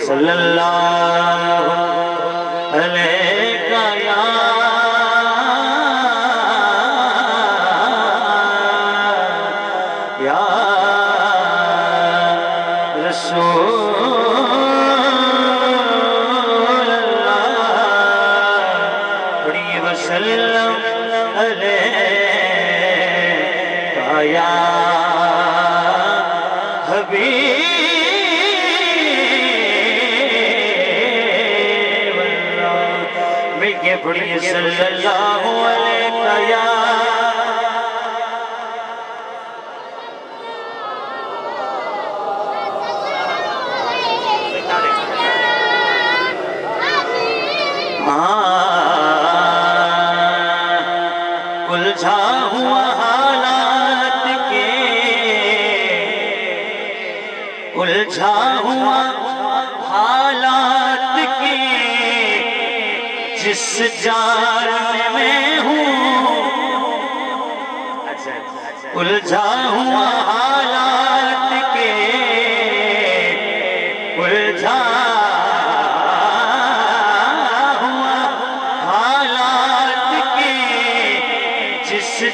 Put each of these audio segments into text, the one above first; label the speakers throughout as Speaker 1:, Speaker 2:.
Speaker 1: صلی اللہ علیہ یا رسول اللہ پڑھیے وسلم علیہ یا حبیب اللہ ملکے پڑھیے صلی اللہ علیہ یا الجھا ہوا حالات کے الجھا ہوا حالات کے جس جال میں ہوں الجھا ہوا حالات کے الجھا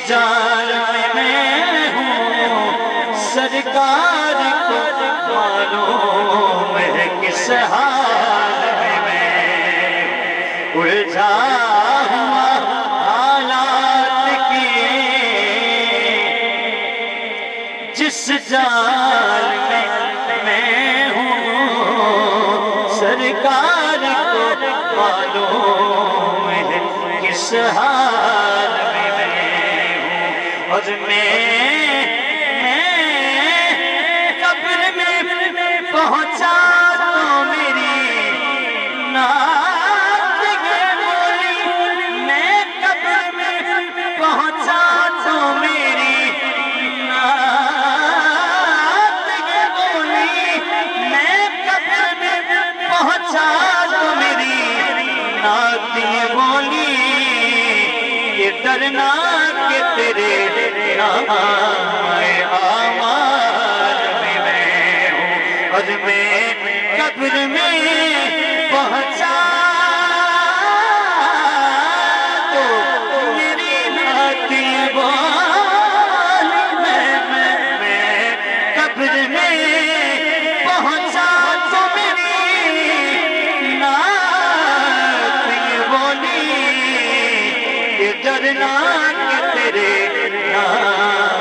Speaker 1: جال میں ہوں سرکار کو معلوم ہے کس حال میں الجھا ہوا حالات کے جس جال میں ہوں سرکار کو معلوم ہے کس حال اور میں قبر میں پہنچا تو میری نعت یہ بولی میں قبر میں پہنچا تو میری نعت یہ بولی میں قبر میں پہنچا تو میری نعت یہ بولی یہ ڈرنا کہ تیرے نام آمال میں ہوں اور میں قبر میں پہنچا تو میری نعت یہ بولی میں قبر میں پہنچا تو میری نعت یہ بولی کہ ڈرنا تیرے نام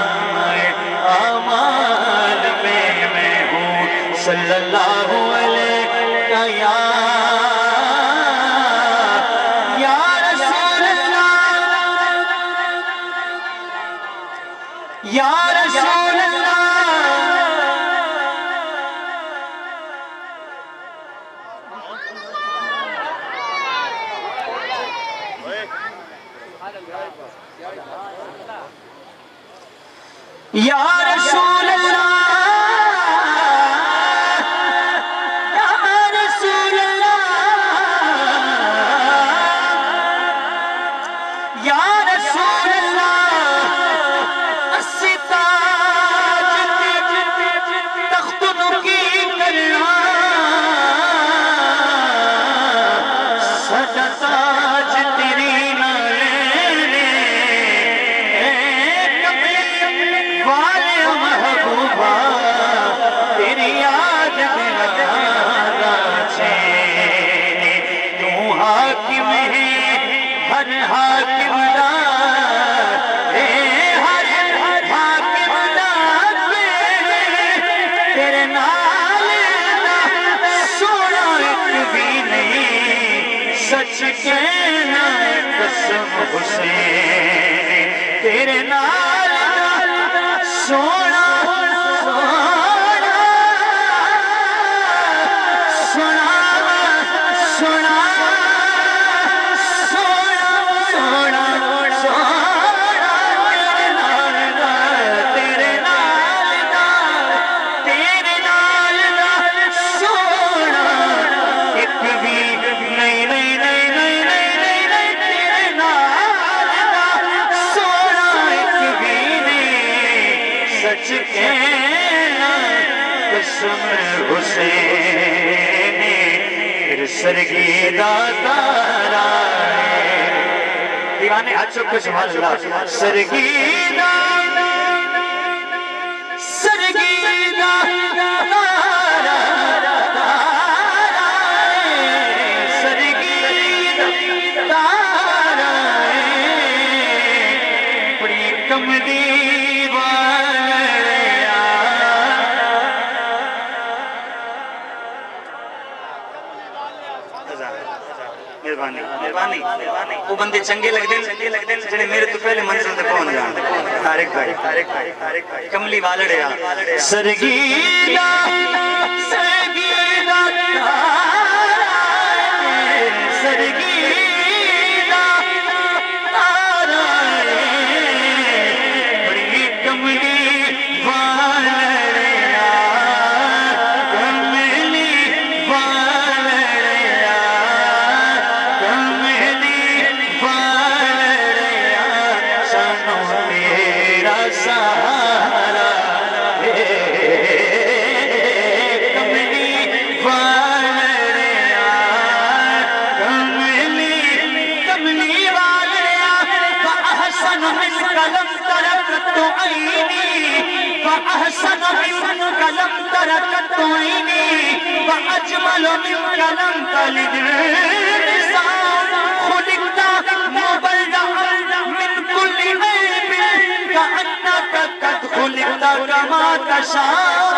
Speaker 1: آمال میں ہوں صلی اللہ علیہ یا رسول اللہ یا رسول اللہ یا رسول اللہ یا رسول اللہ یا رسول اللہ الستاج تخت نکی کرنا سجتاج تیری تیری یاد بنا چھینے تو حاکم ہے ہر حاکم دار ہر حاکم دار تیرے نال سونا ایک بھی نہیں سچ کہنا قسم حسین تیرے نال سونا قسم حسین سرگیدہ تارا ہے دیوانے ہاتھ چوک کے سبحان اللہ سرگیدہ سرگیدہ تارا سرگیدہ تارا بڑی کملی وہ بندے چنگے لگ دیں جنہیں میرے تو پہلے منزل تک پہنچ جائیں تارک بھائی کملی والڑیا سرگیدہ سرگیدہ سرگیدہ تارا بڑی کملی والڑیا کملی والڑیا سہارا کملی والڑیا کملی والڑیا فأحسن منك لم تركت عيني فأحسن منك لم تركت عيني وأجمل منك لم تلد النساء خلقت مبرأ من كل عيب كأنك قد خلقت كما تشاء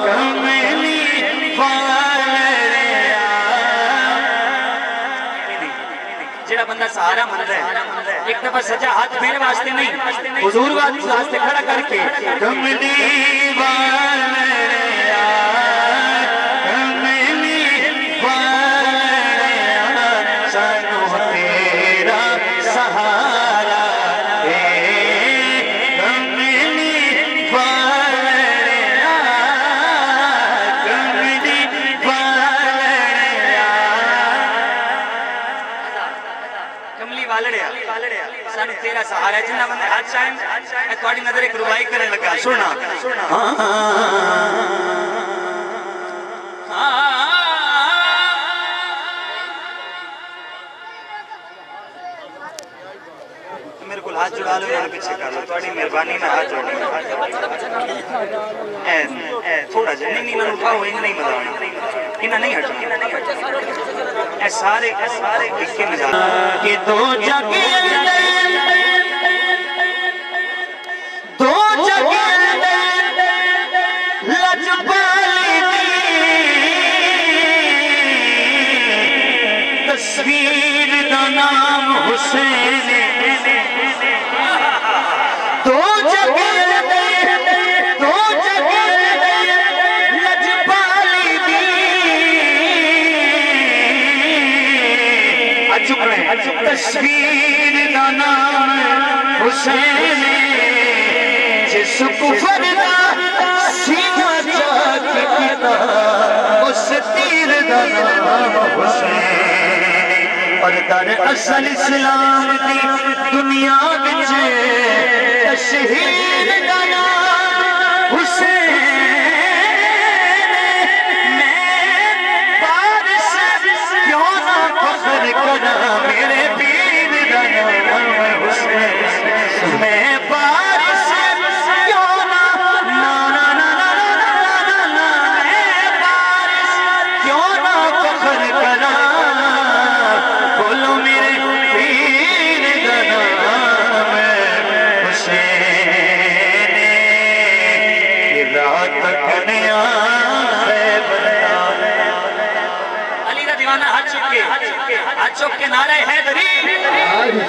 Speaker 1: کملی والڑیا جڑا بندہ سہارا منتا ہے ایک دفعہ سجا ہاتھ میرے واسطے نہیں حضور واسطے کھڑا کر کے کملی والڑیا کملی والڑیا سانو تیرا سہارا سانو تیرا سہارا ہے جنہ بندے ہاتھ چاہیں میں تھوڑی نظر ایک ربائی کرنے لگا سننا میرے کو ہاتھ جڑا لو میں پیچھے کر لو تھوڑی مہربانی میں ہاتھ جوڑا تھوڑا جا نہیں انہوں اٹھاؤ نہیں مزہ آنا انہوں نہیں ہٹنا اے سارے اکے مزہ آنا کہ دو جگہ تصویر دا نام حسین دو جگہ لجپالی دی چپ رہے تصویر دا نام حسین جس کفر دا سینہ چاک کتا اس تیر دا نام حسین اور در اصل اسلام دی دنیا بچ تشہیر دا نام حسین میں بارش کیوں نہ فخر کرا میرے پیر دا نام حسین میں بارش کیوں نہ میں بارش کیوں نہ فخر کرا بولو میرے پیر دا نام حسین یہ رات کنیا ہے بندہ علی دا دیوانہ ہاتھ چوک کے نعرہ حیدری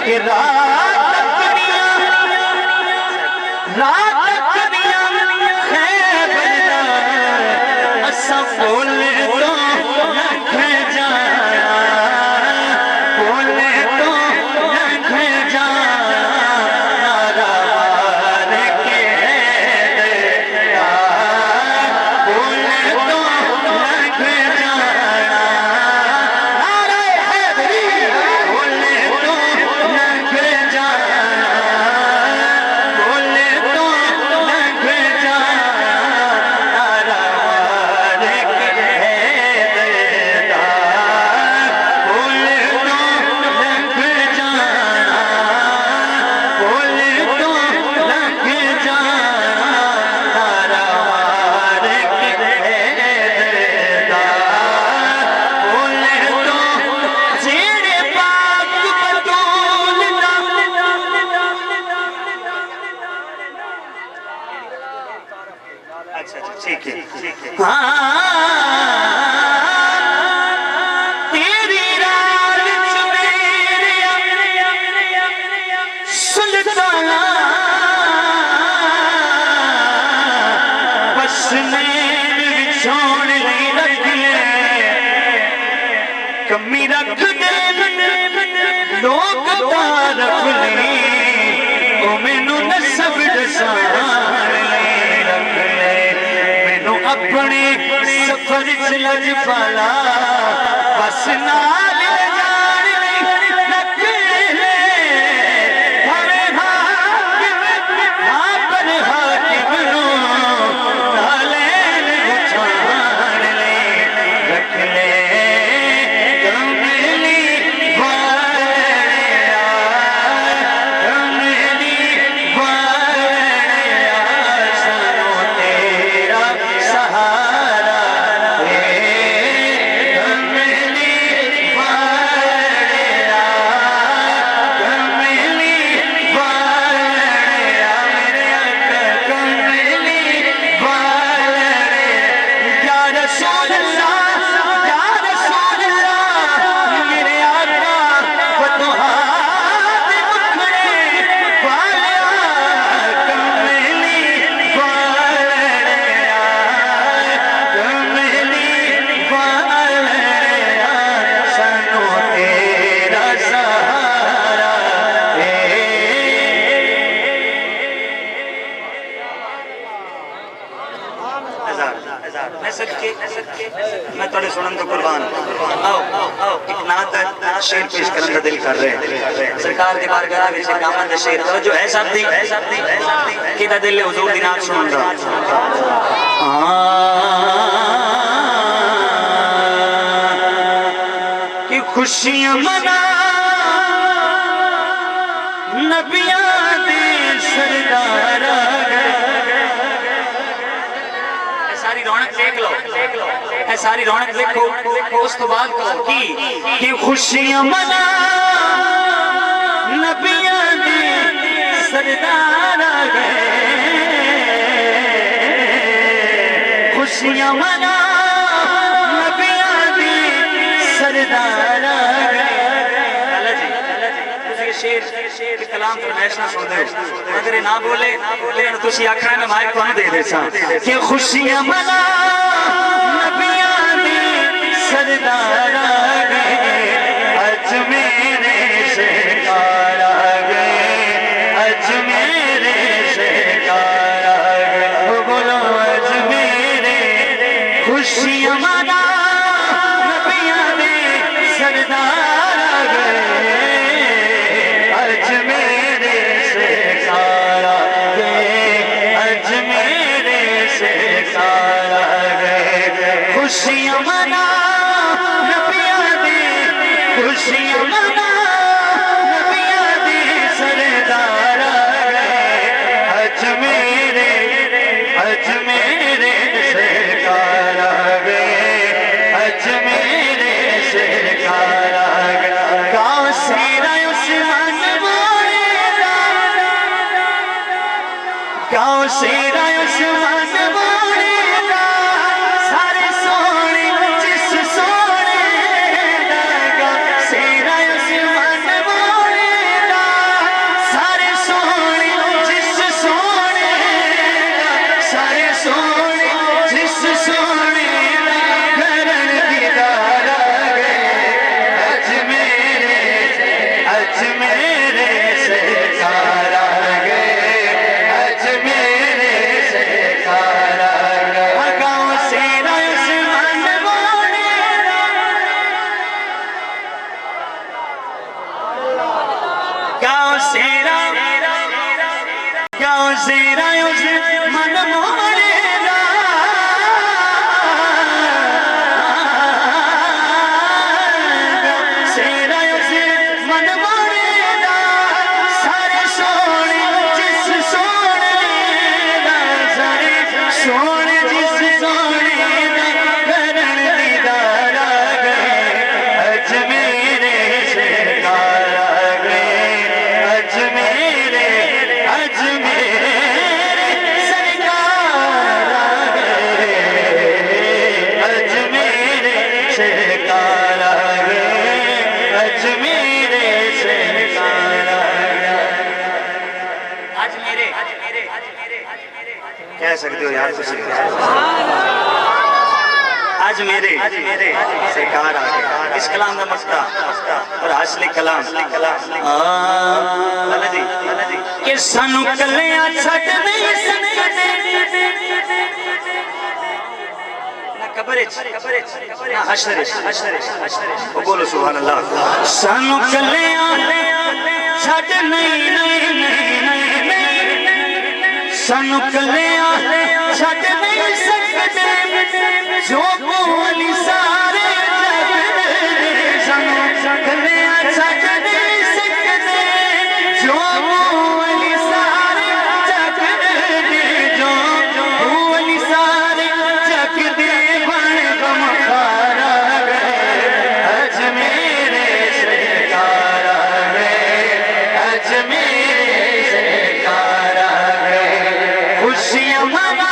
Speaker 1: کہ رات کنیا ہے بندہ اسا بولے تو لکھ جایا بولے تو لکھ جایا نعرہ مار کے حیدر بولے تو لکھ جایا نعرہ حیدری بولے تو لکھ جایا بولے تو لکھ جایا نعرہ مار کے رکھ دے لوگ تعارف لیں او مینو نسب دسان لیں رکھ لے مینو اپنے سفر چ لج پالا بس نال جان لیں رکھ لے بھاوے حاکم ہاں پر حاکم نو نالین اچھان لے رکھ لے میں توڑے سنن تو قربان آؤ ایک نعت شیر پیش کرن دا دل کر رہے سرکار دی بارگاہ وچ کامن دا شیر توجہ ہے صاحب دی کیدا دل ہے حضور دی نعت سنن دا کہ خوشیاں منا نبیاں دی سردار ساری رونق دیکھ لو اے ساری رونق دیکھو اس تو بعد کی کہ خوشیاں منا نبیاں دی سردار خوشیاں منا نبیاں دی سردار شیر کے کلام فرمائش نہ سن دے اگر یہ نہ بولے لیکن تسی آکھنا میں مائک کو دے دے سا کہ خوشیاں منا نبیاں دی سردار آگئے اج میرے سرکار آگئے اج میرے سرکار آگئے بولو اج میرے خوشیاں منا نبیاں دی سردار آگئے اج میرے سرکار آگئے اج میرے سرکار آگئے خوشیاں منا نبیاں دی خوشیاں منا نبیاں دی سردار آگئے اج میرے سرکار آگئے اج میرے سرکار آگئے گاؤں سیرہ گاؤں سیرہ عثمان بوڑے دا سارے سونے جس سونے دا گاؤں سیرہ عثمان بوڑے دا سارے سونے جس سونے دا سارے سونے جس سونے دا کرن دیدار آگئے اج میرے سرکار آگئے کہہ سکتے ہو یار آج میرے سرکار آگے اس کلام کا مقصد اور حاصل کلام لالا جی کہ سانو کلیاں چھٹ نہیں سکتے نہ قبرچ نہ حشرچ وہ بولو سبحان اللہ سانو کلیاں چھٹ نہیں سانو کلیاں چھٹ نہیں سکتے جو بولی سارے سانو کلیاں چھٹ نہیں سکتے جو بولی سارے جو بولی سارے چک دے بن غم خارا گئے اج میرے سرکار گئے اج میرے سرکار گئے خوشیاں منا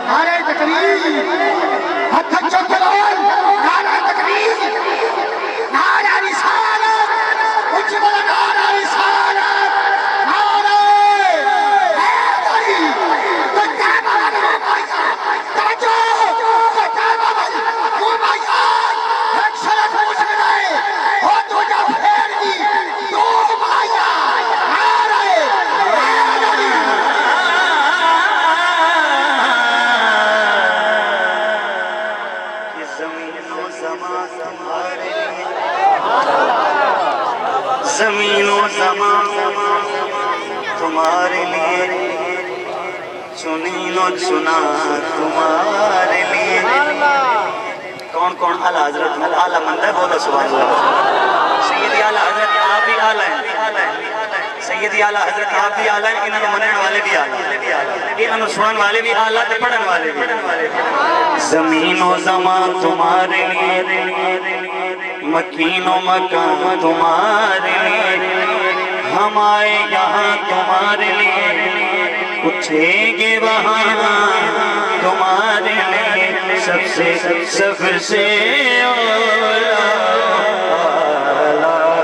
Speaker 2: نعرہ تکبیر ہتھ چکلال نعرہ تکبیر نعرہ رسالت اچھ بلا نعرہ رسالت نعرہ حیدری کتابہ نمائیہ توجہ کتابہ نمائیہ ایک شرط مسلم ہے اور دوجہ پھیر دی دو نمائیہ نعرہ حیدری
Speaker 1: زمین و زمان تمہارے لیے چنین و چنا تمہارے لیے کون کون اعلیٰ حضرت اعلیٰ مندہ بولو سبحان اللہ سیدی اعلیٰ حضرت آپ بھی اعلیٰ ہیں سیدی اعلیٰ حضرت آپ بھی اعلیٰ ہیں انہوں منن والے بھی اعلیٰ انہوں سنن والے بھی اعلیٰ تے پڑھن والے بھی زمین و زمان تمہارے لیے مکین و مکان تمہارے لیے ہم آئے یہاں تمہارے لیے اٹھیں گے وہاں تمہارے لیے سب سے اولا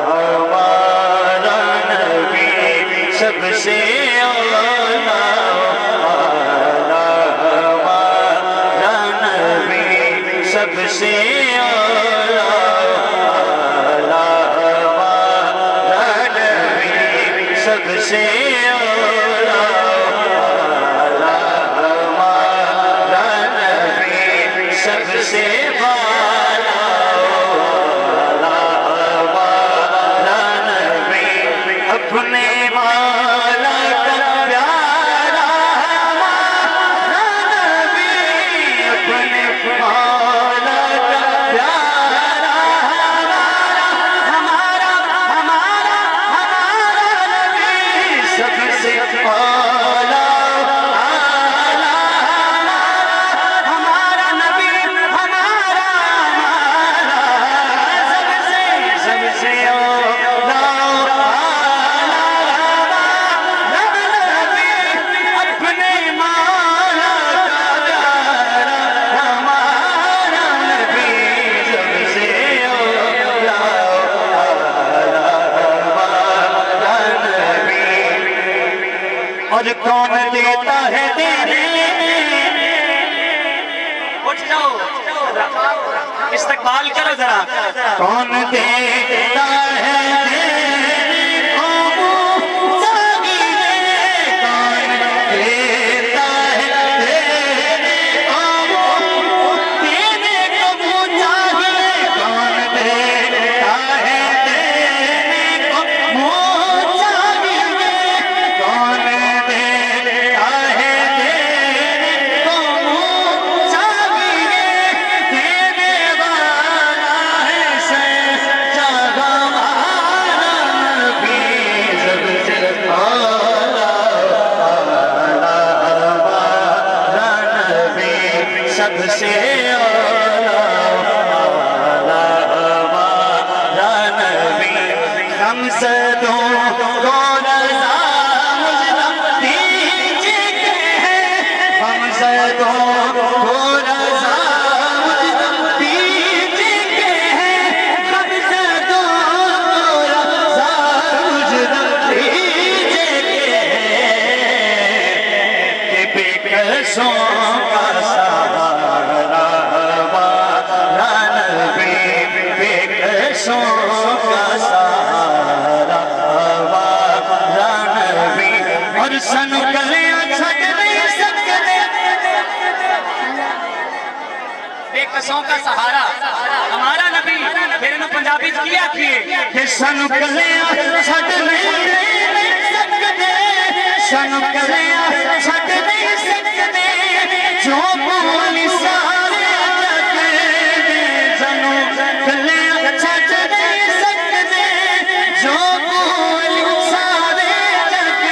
Speaker 1: ہمارا نبی سب سے اولا ہمارا نبی سب سے سب سے اولا ہمارا نبی سب سے بالا ہمارا نبی اپنے والا کا پیارا ہمارا نبی اپنے والا کا پیارا ہمارا سب سے اولا ہمارا نبی ہمارا سب سے اولا نبی اپنے مولا کا پیارا ہمارا نبی سب سے اولا اور کون دیتا ہے دینے اٹھ جاؤ استقبال کرو ذرا کون دیتا ہے دینے کو چاہیے کون دیتا ہے دینے کو دینے کو چاہیے کون دیتا ہے دینے کو چاہیے کون سب سے اولا ہمارا نبی ہم سدوں کو رضا مجھ دیجئے کہ ہم سدوں کو رضا مجھ دیجئے کہ ہم سدوں کو رضا مجھ دیجئے کہ بے کسوں کا بے قصوں کا سہارا ہمارا نبی میرے نو پنجابی کیا کیے کہ سانو کلیاں چھڈ نہیں سکدے سانو کلیاں چھڈ نہیں سکدے جو بولی سارے جگ دے سانو کلیاں چھڈ نہیں سکدے جو بولی سارے جگ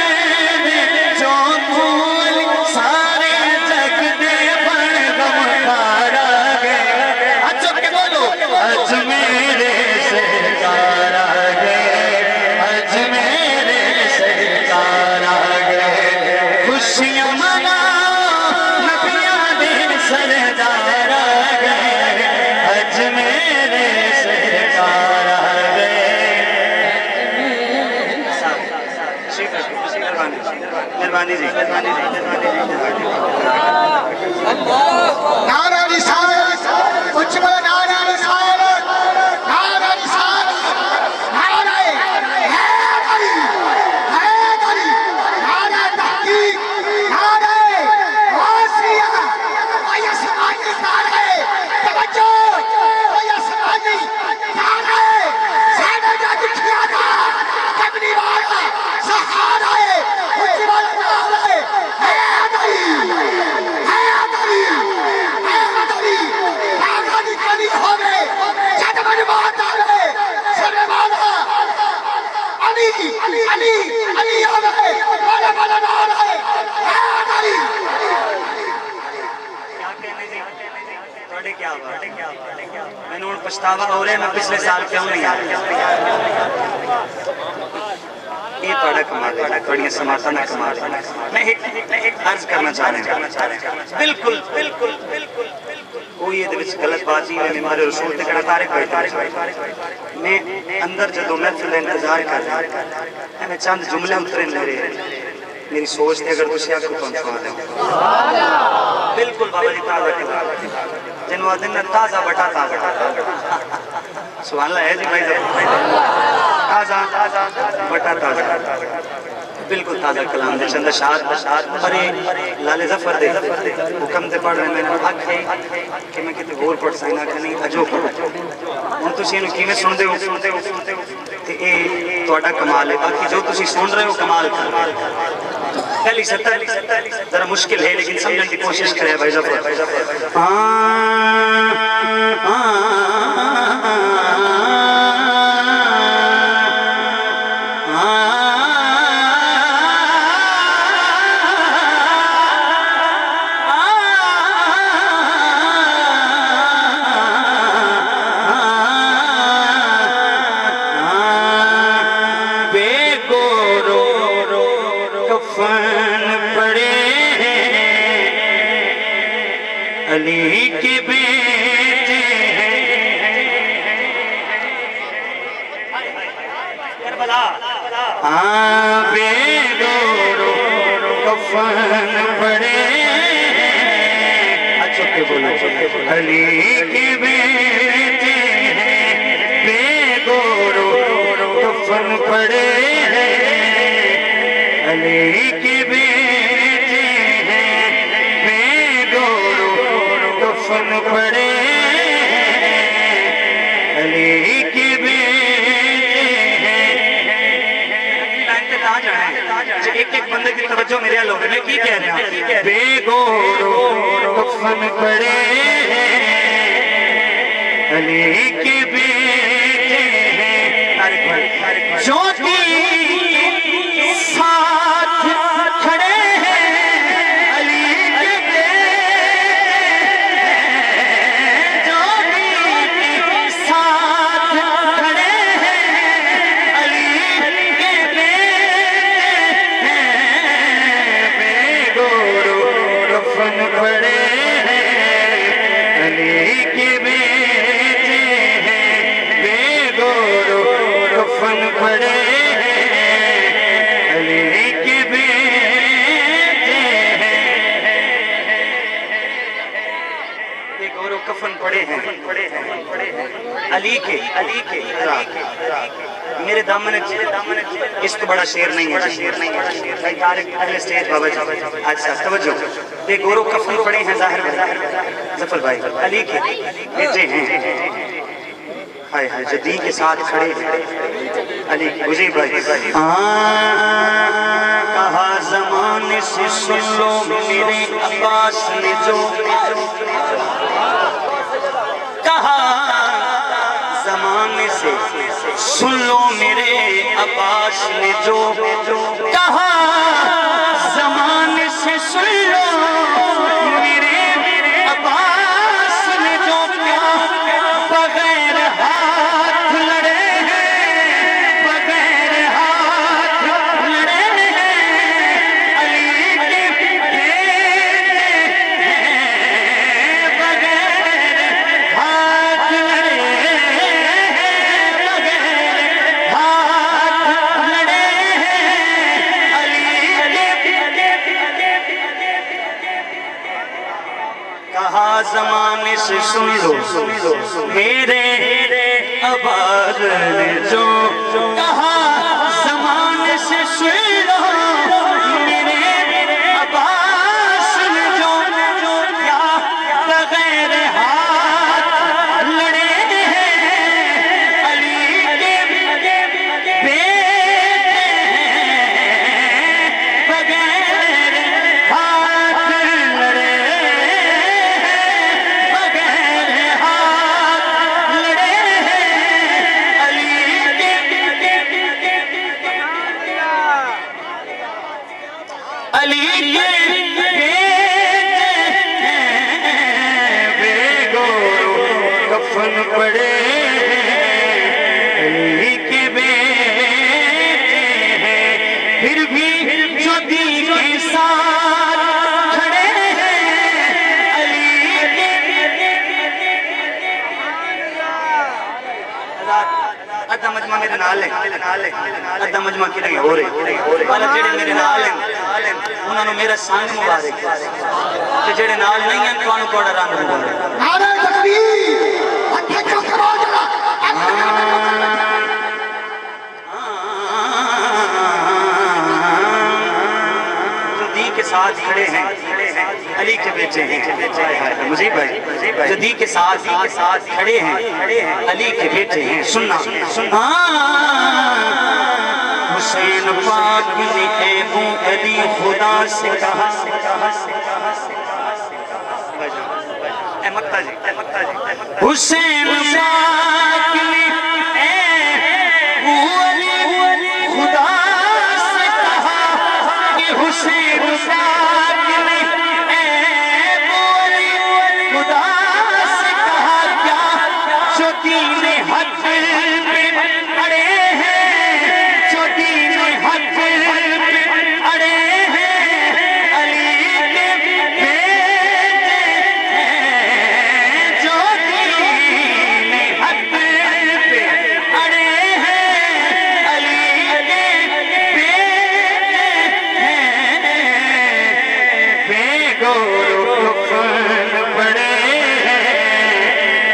Speaker 1: دے جو بولی سارے جگ دے بن غمخار آ گئے اچھا کہ بولو اج میرے سرکار آ گئے اج میرے سرکار آ گئے خوشیاں مناؤ نبیاں دے سردار آ گئے اج میرے سرکار آ گئے مہربانی جی
Speaker 2: نعرہ رسالت اچھ بولا نعرہ رسالت نعرہ رسالت نعرہ حیدری حیدری نعرہ تحقیق نعرہ غوثیہ ویسمانی نعرہ توجہ ویسمانی نعرہ سینہ دکھیا تھا کبنی والا سہارہ اچھ بولا نعرہ حیدری حیدری حیدری آزادی کبھی ہوگے جد من بات آگے سنے والا علی علی علی آگے والا والا نعرہ حیدری
Speaker 1: کیا میں نے پچھتاوا ہو رہے میں پچھلے سال کیوں نہیں آیا یہ توڑا کمال ہے توڑیاں سماتا نہ کمال ہے میں ایک عرض کرنا چاہ رہے ہیں بالکل بالکل بالکل کوئی یہ دوچ غلط بازی ہے ہمارے رسول تکڑا تارک ہوئی میں اندر جدو محفل انتظار کر رہا ہے میں چند جملے اترین لے رہے ہیں میری سوچ تھے اگر تسی آکھو تو سوا دیں بالکل بابا جی تازہ جنوہ دن تازہ بٹا تازہ سبحان اللہ ہے جی بھائی تازہ بٹا تازہ بالکل تازہ کلام دے چند اشعار پر لال ظفر دے حکم دے پڑھ رہے میں نے حق ہے کہ میں کتے غور پڑھ سائنا کہ نہیں اجو پڑھ ان تو سینو کیویں سن دے ہو تے اے تواڈا کمال ہے باقی جو تسی سن رہے ہو کمال کر پہلی ستر ذرا مشکل ہے لیکن سمجھنے کی کوشش کرے بھائی ظفر علی کے بیٹے کربلا بے گورو کفن پڑے اچھا کہ بولو علی کے بیٹے بے گورو کفن پڑے علی کے بیٹے بے گورو کفن پڑے علی کے بیٹے ایک ایک بندے کی توجہ میرے لوگ میں کی کہہ رہے ہیں بے گورو کفن پڑے علی کے بیٹے جو ساتھ کھڑے علی کے میرے دامن اس تو بڑا شیر نہیں ہے بھائی طارق اہل اسٹیج بابا جی اچھا توجہ بے گورو کفن پڑے ہیں ظاہر ظفر بھائی علی کے بیٹے ہیں ہائے ہائے جدی کے ساتھ کھڑے ہیں علی مجھے بھائی کہا زمانے سے سن لو میرے عباس نے جو کہا زمانے سے سن لو میرے عباس نے جو کہا زمانے سے سن لو میرے عباس نے جو کیا بغیر ہاتھ لڑے ہیں بغیر ہاتھ لڑے ہیں علی کے بیٹے بغیر ہاتھ لڑے زمانے سے سن لو میرے عباس نے جو کہا زمانے سے سن لو میرے عباس نے جو کیا بغیر ہاتھ لڑے ہیں علی کے بیٹے بغیر ہاتھ لڑے علی کے بیٹے بے گورو کفن پڑے علی کے بیٹے ہیں پھر بھی جو دی کے ساتھ کھڑے ہیں علی کے ادھا مجمع میرے نال ہے ادھا مجمع کی نہیں ہو رہے والا جڑے میرے نال ہیں انہوں نے میرا سانگ مبارک کہ جڑے نال نہیں ہیں تو انہوں کوڑا رنگ مبارک
Speaker 2: نعرہ تکبیر ہتھے چوک کرو جڑا
Speaker 1: جو دی کے ساتھ کھڑے ہیں علی کے بیٹے ہیں مجیب بھائی جو دی کے ساتھ کھڑے ہیں علی کے بیٹے ہیں سننا حسین پاک نے ابو علی خدا سے کہا اے مکتا جی حسین پاک نے ابو علی خدا سے کہا کہ حسین پاک نے ابو علی خدا سے کہا کیا جو دین حق پہ اڑے ہیں جو دین حق پہ اڑے ہیں علی کے بیٹے ہیں جو دین حق پہ اڑے ہیں علی کے بیٹے ہیں بے گورو کفن پڑے ہیں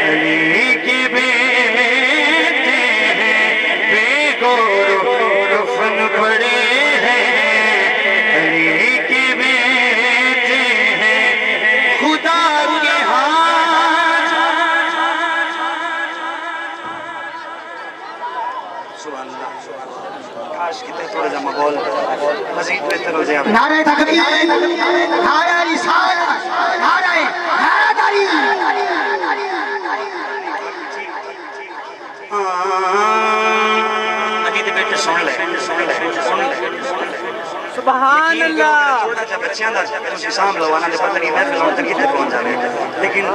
Speaker 1: علی کے بیٹے ہیں بے گورو کفن پڑے ہیں علی کے بیٹے ہیں خدا کے ہاتھ سبحان اللہ کاش کتنے تھوڑا جا مغول مزید بہتر ہو جائے
Speaker 2: نعرہ تکبیر نعرہ رسالت نعرہ حیدری
Speaker 1: علی دے بیٹے سن لے
Speaker 3: سبحان اللہ
Speaker 1: تھوڑا جا بچیاں دا تسی سام لو آنا دے پتہ نہیں محفل ہون تک کتنے پہنچ جانے لیکن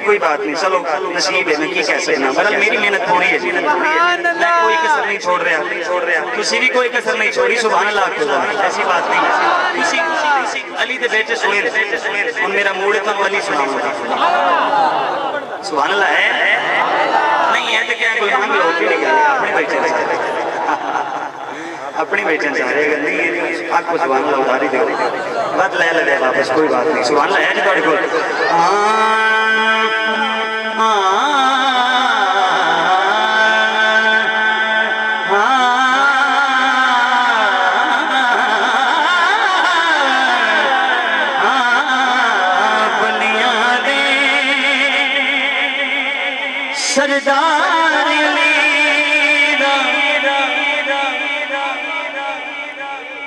Speaker 1: کوئی بات نہیں چلو نصیب ہے میں کی کہہ سکنا برحال میری محنت پوری ہے جی میں کوئی کسر نہیں چھوڑ رہا کسی بھی کوئی کسر نہیں چھوڑی سبحان اللہ کو ایسی بات نہیں کسی علی دے بیٹے سنیں اور میرا موڑ ہے تو علی سناؤں گا سبحان اللہ ہے نہیں ہے تو کیا کوئی مانگ لو بھی نہیں گیا اپنے بیٹے اپنی بیٹن چاہ رہے اگر نہیں ہے آپ کو سبحان اللہ ادھاری دے بات لے لے واپس کوئی بات نہیں سبحان اللہ ہے جی توڑی کو سردار علی دا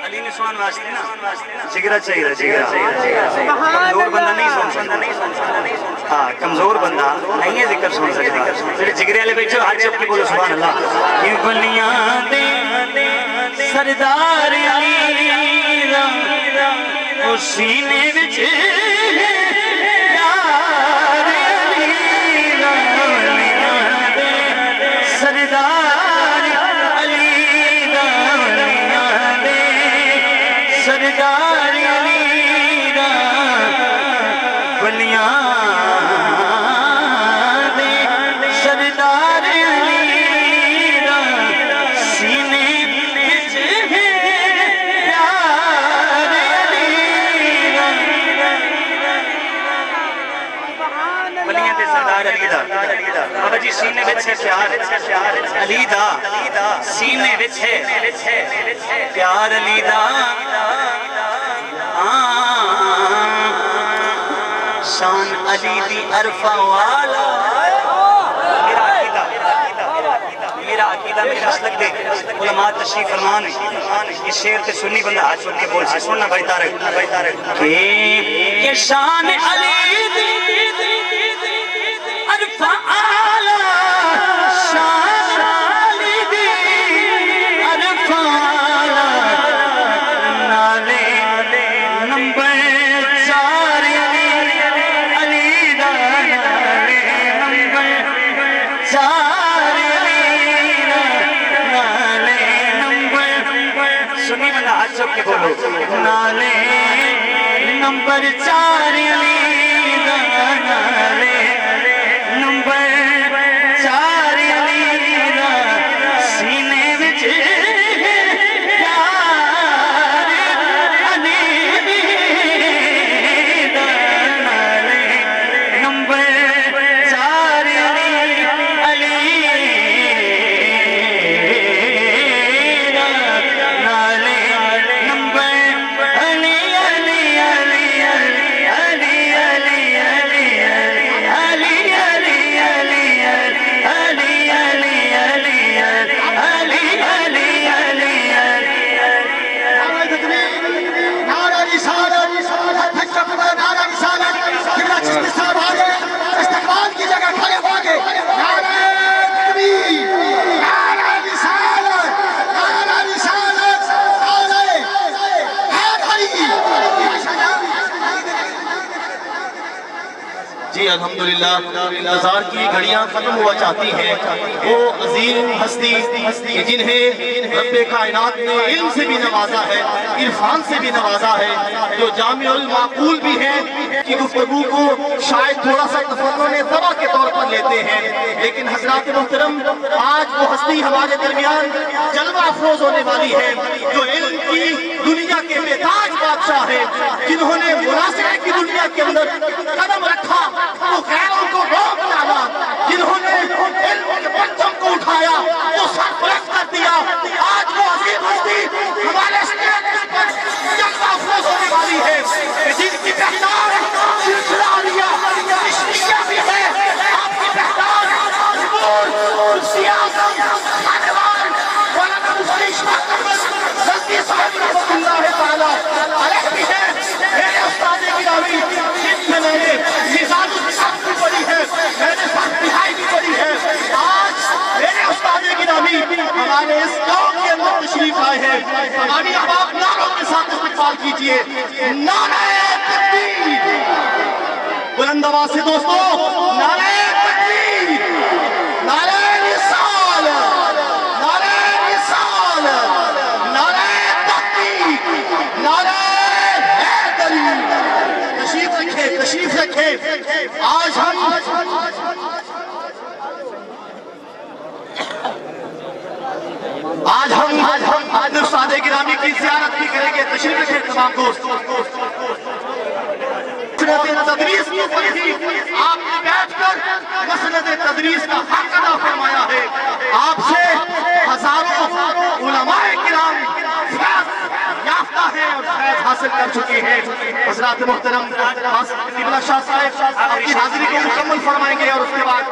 Speaker 1: علی نے سوان واسطے نا جگرہ چاہیے جگرہ کمزور بندہ نہیں سن سکتا ہاں کمزور بندہ نہیں ہے ذکر سن سکتا جڑے جگرے والے بیٹھے ہاتھ چپ کے بولو سبحان اللہ یہ بلیاں دے سردار علی دا او سینے وچ پیار علی دا بلیاں دے سردار علی دا بلیاں دے سردار علی دا بلیاں دے سردار علی دا سینے وچ پیار علی دا بلیاں دے سردار علی دا بابا جی سینے وچ ہے پیار علی دا سینے وچ ہے پیار علی دا شان علی دی عرفہ والا میرا عقیدہ میرے مسلک دے علماء تشریف فرمان یہ شعر تے سنی بندہ ہاتھ چھوڑ کے بول سے سننا بھائی طارق کہ شان علی دی عرفہ والا شان علی دی عرفہ والا نالے نمبر چار علی دا نالے نمبر چار علی دا نالے نمبر سنی بندہ ہاتھ چوک کے بولو نالے نمبر چار علی دا نالے نمبر چار علی دا سینے وچ پیار علی دا نالے نمبر چار علی علی دا نالے نمبر علی علی علی علی علی علی علی علی علی علی علی علی علی علی علی
Speaker 2: نعرہ تکبیر نعرہ رسالت ہاتھ چپڑا نعرہ رسالت جگرہ چشتی صاحب آگے استقبال کی جگہ کھڑے ہو گئے نعرہ تکبیر نعرہ رسالت نعرہ حیدری
Speaker 3: جی الحمدللہ انتظار کی گھڑیاں ختم ہوا چاہتی ہیں وہ عظیم ہستی کہ جنہیں رب کائنات نے علم سے بھی نوازا ہے عرفان سے بھی نوازا ہے جو جامع المعقول بھی ہیں کہ گفتگو کو شاید تھوڑا سا تفنن طبع کے طور پر لیتے ہیں لیکن حضرات محترم آج وہ ہستی ہمارے درمیان جلوہ افروز ہونے والی ہے جو علم کی دنیا کے بےتاج بادشاہ ہے جنہوں نے مناظرے کی دنیا کے اندر قدم رکھا تو غیروں کو روک ڈالا جنہوں نے علم کے پرچم کو اٹھایا تو سر بلند کر دیا آج وہ عظیم ہستی ہمارے اسٹیج پر جلوہ افروز ہونے والی ہے جن کی پہچان سلسلہ عالیہ عشقیہ بھی ہے آپ کی پہچان نور سیاست خانوان مولانا مفتی اشفاق احمد سلطی صاحب رحمۃ اللہ تعالیٰ علیہ بھی ہے میرے استاد گرامی جن میں نے مزاج الحق بھی پڑھی ہے میں نے فاتحہ بھی پڑھی ہے آج میرے استاد گرامی ہمارے اس گاؤں کے اندر تشریف آئے ہیں ہماری احباب نعروں کے ساتھ استقبال کیجئے نعرہ تکبیر بلند آواز سے دوستو نعرہ تکبیر نعرہ رسالت نعرہ رسالت نعرہ تحقیق نعرہ حیدری تشریف رکھے آج ہم استاد گرامی کی زیارت بھی کریں گے تشریف رکھے تمام دوست تدریس کی اوپر ہی آپ نے بیٹھ کر مسند تدریس کا حق ادا فرمایا ہے آپ سے ہزاروں علماء کرام فیض یافتہ ہیں اور فیض حاصل کر چکے ہیں حضرات محترم قبلہ شاہ صاحب اپنی حاضری کو مکمل فرمائیں گے اور اس کے بعد